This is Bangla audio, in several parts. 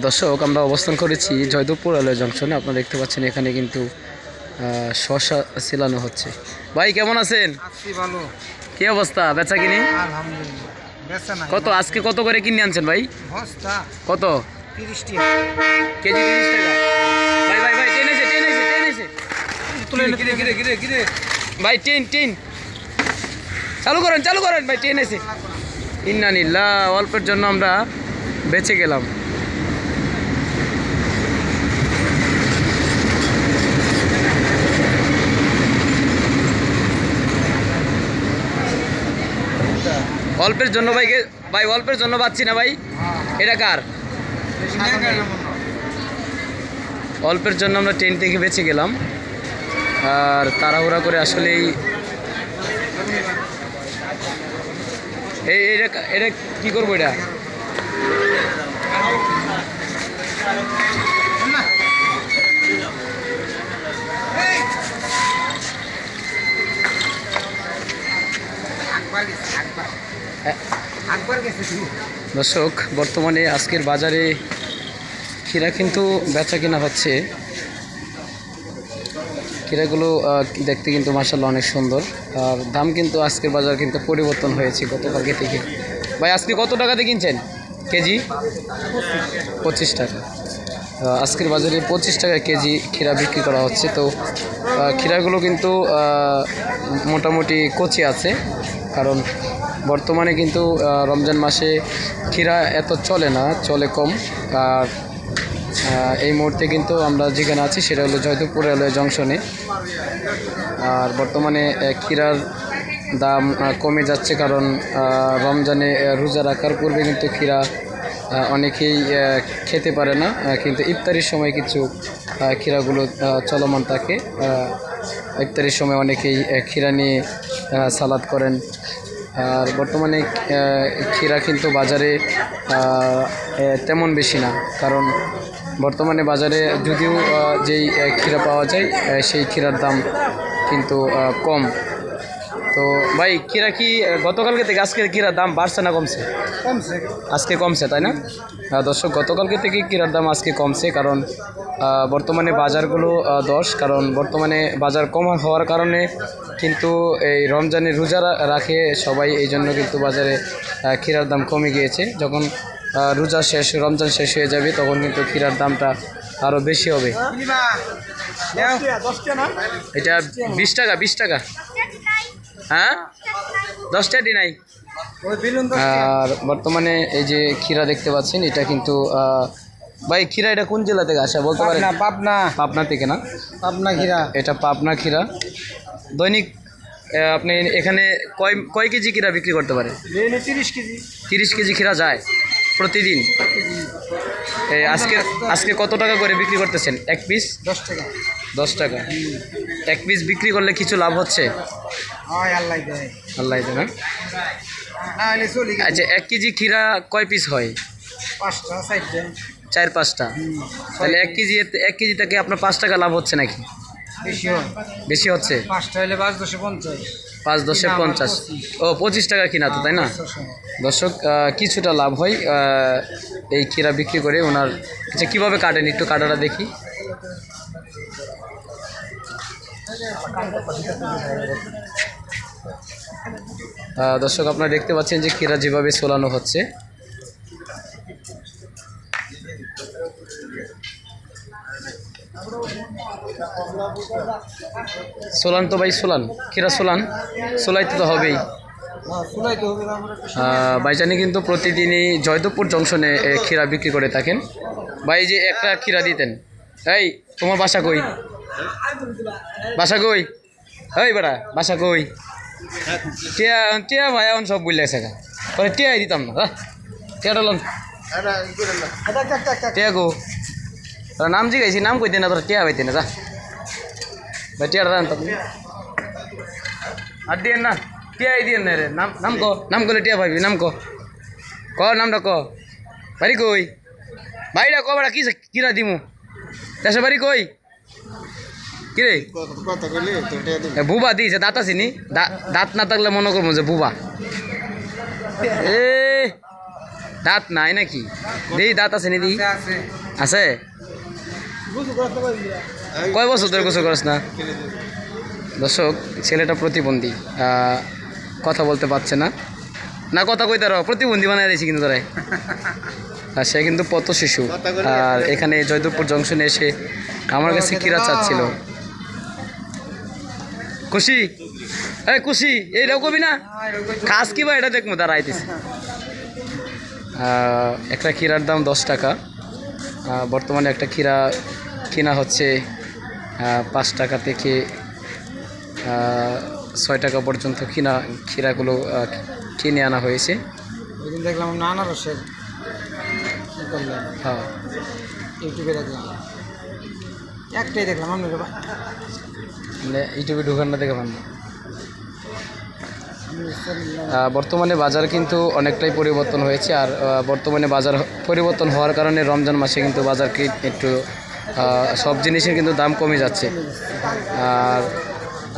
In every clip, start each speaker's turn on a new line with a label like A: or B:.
A: দর্শক আমরা অবস্থান করেছি জয়দেবপুর রেলওয়ে জংশনে। আপনারা দেখতে পাচ্ছেন এখানে কিন্তু শসা ছিলানো হচ্ছে। ভাই কেমন আছেন?
B: আছি ভালো।
A: কি অবস্থা বেচা কিনি?
B: আলহামদুলিল্লাহ। বেচা নাই।
A: কত আজকে কত করে কিনে আনছেন ভাই?
B: বস্তা
A: কত
B: 30 টাকা।
A: কেজি? 30 টাকা। ভাই ভাই ভাই টেনেছে টেনেছে টেনেছে
B: তুলে গিরে
A: ভাই টেন চালু করেন ভাই, টেনেছে। ইন্নানিল্লাহ, অল্পের জন্য আমরা বেঁচে গেলাম। অল্পের জন্য ভাই অল্পের জন্য পাচ্ছি না ভাই। এটা কার? অল্পের জন্য আমরা ট্রেন থেকে বেঁচে গেলাম। আর তাড়াহুড়া করে আসলেই এটা কি করবো? এটা দর্শক বর্তমানে আজকের বাজারে ক্ষীরা কিন্তু বেচা কেনা হচ্ছে। ক্ষীরাগুলো দেখতে কিন্তু মাশাআল্লাহ অনেক সুন্দর। আর দাম কিন্তু আজকের বাজার কিন্তু পরিবর্তন হয়েছে গতকালকে থেকে। ভাই আজকে কত টাকাতে কিনছেন কেজি? 25 টাকা। আজকের বাজারে 25 টাকা কেজি ক্ষীরা বিক্রি করা হচ্ছে। তো ক্ষীরাগুলো কিন্তু মোটামুটি কচি আছে, কারণ বর্তমানে কিন্তু রমজান মাসে ক্ষীরা এত চলে না, চলে কম। আর এই মুহূর্তে কিন্তু আমরা যেখানে আছি সেটা হলো জয়দেবপুর রেলওয়ে জংশনে। আর বর্তমানে ক্ষীরার দাম কমে যাচ্ছে, কারণ রমজানে রোজা রাখার পূর্বে কিন্তু ক্ষীরা অনেকেই খেতে পারে না, কিন্তু ইফতারির সময় কিছু ক্ষীরাগুলো চলমান থাকে। ইফতারির সময় অনেকেই ক্ষীরা নিয়ে সালাদ করেন। আর বর্তমানে ক্ষীরা কিন্তু বাজারে তেমন বেশি না, কারণ বর্তমানে বাজারে যদিও যেই ক্ষীরা পাওয়া যায় সেই ক্ষীরার দাম কিন্তু কম। তো ভাই ক্ষীরা কি গতকালকে থেকে আজকের ক্ষীরার দাম বাড়ছে না কমছে?
B: কমছে।
A: আজকে কমছে, তাই না? দর্শক গতকালকে থেকে ক্ষীরার দাম আজকে কমছে, কারণ বর্তমানে বাজারগুলো কারণ বর্তমানে বাজার কম হওয়ার কারণে কিন্তু এই রমজানের রোজা রাখে সবাই, এই জন্য কিন্তু বাজারে ক্ষীরার দাম কমে গিয়েছে। যখন রোজা শেষ, রমজান শেষ হয়ে যাবে, তখন কিন্তু ক্ষীরার দামটা আরও বেশি হবে। এটা 20 টাকা 20 টাকা। হ্যাঁ 10 টাকা নাই। আর বর্তমানে এই যে ক্ষীরা দেখতে পাচ্ছেন, এটা কিন্তু ভাই ক্ষীরা এটা কোন জেলা থেকে আসা বলতে পারেন? পাবনা থেকে না?
B: পাবনা ক্ষীরা।
A: এটা পাবনা ক্ষীরা। দৈনিক আপনি এখানে কয় কেজি ক্ষীরা বিক্রি করতে পারে?
B: 30 কেজি।
A: 30 কেজি ক্ষীরা যায় প্রতিদিন। আজকে কত টাকা করে বিক্রি করতেছেন? এক পিস
B: 10 টাকা।
A: 10 টাকা। এক পিস বিক্রি করলে কিছু লাভ হচ্ছে? আল্লাহ দেয় না? আচ্ছা, 1 কেজি ক্ষীরা কয় পিস হয়?
B: 5টা 4টা।
A: 4-5টা। তাহলে 1 কেজি থেকে আপনার 5 টাকা লাভ হচ্ছে নাকি? বেশি হচ্ছে।
B: 5টা হলে 5-10 50।
A: 5-10 50। ও 25 টাকা কিনা তো, তাই না? দর্শক কিছুটা লাভ হয় এই ক্ষীরা বিক্রি করে ওনার। আচ্ছা কীভাবে কাটেন একটু কাটাটা দেখি। দর্শক আপনারা দেখতে পাচ্ছেন যে ক্ষীরা যেভাবে সোলানো হচ্ছে। সোলান তো ভাই, সোলান ক্ষীরা সোলাইতে তো হবেই। ভাইজানি কিন্তু প্রতিদিনই জয়দেবপুর জংশনে ক্ষীরা বিক্রি করে থাকেন। ভাই যে একটা ক্ষীরা দিতেন। এই তোমার বাসা কই? এই বেড়া বাসা কই? টিয়া ভাই এখন সব বুঝলে শেখা পরে টিয়াই দিতাম না। টিয়াটা লন টিয়া গো, তোরা নাম জিগাইছি, নাম কইতে না, তোরা টিয়া পাইতে না। যা ভাই টিয়াটা আনতাম আর দিয়েন না, টিয়াই দিয়েন না রে। নাম করলে টিয়া পাইবি। নাম নামটা বাড়ি কই? ভাইরা বেড়া কিরা দিমু? দেশের বাড়ি কই? কিরে বুবা দিয়েছে, দাঁত আসিনি, দাঁত না থাকলে মনে করবো যে বুবা। দাঁত নাই নাকি? দেই দাঁত আছে নিদি
B: আছে
A: আছে? কয় বছর ধরে গোসল করছ না? দর্শক, ছেলেটা প্রতিবন্ধী, কথা বলতে পারছে না, না কথা কইতে পারো, প্রতিবন্ধী বানাই দিয়েছি কিন্তু তারাই। আর সে কিন্তু পথ শিশু। আর এখানে জয়দেবপুর জংশনে এসে আমার কাছে কিরা চাচ্ছিল। খুশি? এই খুশি, এই রকমই না কাজ কি বা এটা দেখবো তারা আইতেছে। একটা ক্ষীরার দাম 10 টাকা। বর্তমানে একটা ক্ষীরা কিনা হচ্ছে 5 টাকা থেকে 6 টাকা পর্যন্ত ক্ষীরাগুলো কিনে আনা হয়েছে।
B: ওই দিন দেখলাম আনারসের কি করলাম,
A: হ্যাঁ,
B: ইউটিউবে দেখলাম, একটাই দেখলাম আপনার
A: মানে ইউটিউবে ঢুকান না দেখে পান না। বর্তমানে বাজার কিন্তু অনেকটাই পরিবর্তন হয়েছে। আর বর্তমানে বাজার পরিবর্তন হওয়ার কারণে রমজান মাসে কিন্তু বাজার একটু সব জিনিসের কিন্তু দাম কমে যাচ্ছে। আর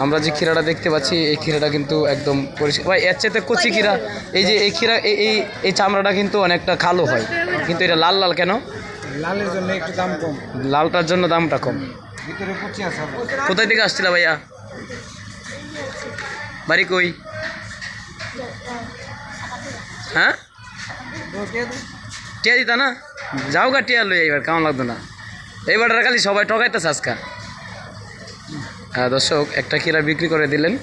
A: আমরা যে ক্ষীরাটা দেখতে পাচ্ছি এই ক্ষীরাটা কিন্তু একদম পরিষ্কার। ভাই এর চাইতে কচি ক্ষীরা, এই যে এই ক্ষীরা এই চামড়াটা কিন্তু অনেকটা কালো হয়, কিন্তু এটা লাল লাল কেন?
B: লালের জন্য একটু দাম কম,
A: লালটার জন্য দামটা কম।
B: ভিতরে পচি আছে।
A: কোথায় থেকে আসছিল ভাইয়া? বাড়ি কই? হ্যাঁ, টিয়া দিতা না? যাও গা টিয়া লই, এইবার কেমন লাগতো না? এইবার খালি সবাই ঠকাইতেছে আজকা। দর্শক, একটা ক্ষীরা বিক্রি করে দিলেন।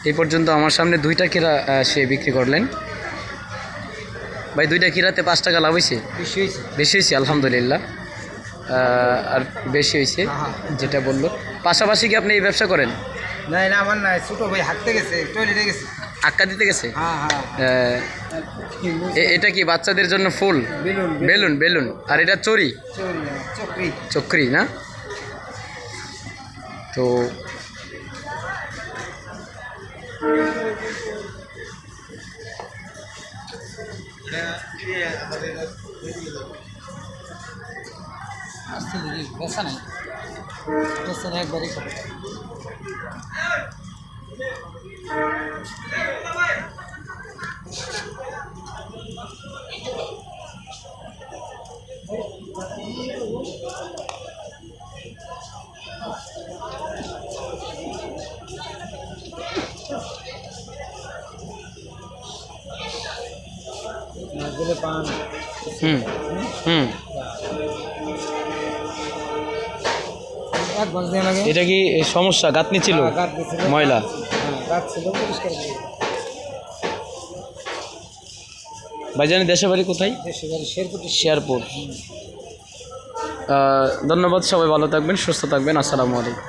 A: এই পর্যন্ত আমার সামনে 2টা ক্ষীরা সে বিক্রি করলেন। ভাই 2টা ক্ষীরাতে 5 টাকা লাভ হয়েছে? বেশি হয়েছে আলহামদুলিল্লাহ। আর বেশি হয়েছে যেটা বললো। পাশাপাশি কি আপনি এই ব্যবসা করেন?
B: না না, আমার নাই, ছোটো ভাই হাঁটতে গেছে, টয়লেটে গেছে।
A: আক্কা দিতে গেছে?
B: হ্যাঁ হ্যাঁ,
A: এটা কি বাচ্চাদের জন্য ফুল?
B: Balloon
A: balloon balloon. আর এটা চড়ি
B: চকরি।
A: চক্রি না? তো
B: আসতে দিদি বেসা নাই, বেসা নাই একবারই খাবে। গেলে পান
A: হুম হুম।
B: এক ঘন্টা দেওয়া লাগে।
A: এটা কি সমস্যা? গাঁতনি ছিল,
B: গাছ দিয়েছিল,
A: ময়লা?
B: হ্যাঁ গাছ ছিল, পরিষ্কার করে
A: ভাইজানি দেশে বাড়ি কোথায়?
B: দেশে বাড়ি শেরপুর।
A: শেরপুর। ধন্যবাদ, সবাই ভালো থাকবেন, সুস্থ থাকবেন। আসসালামু আলাইকুম।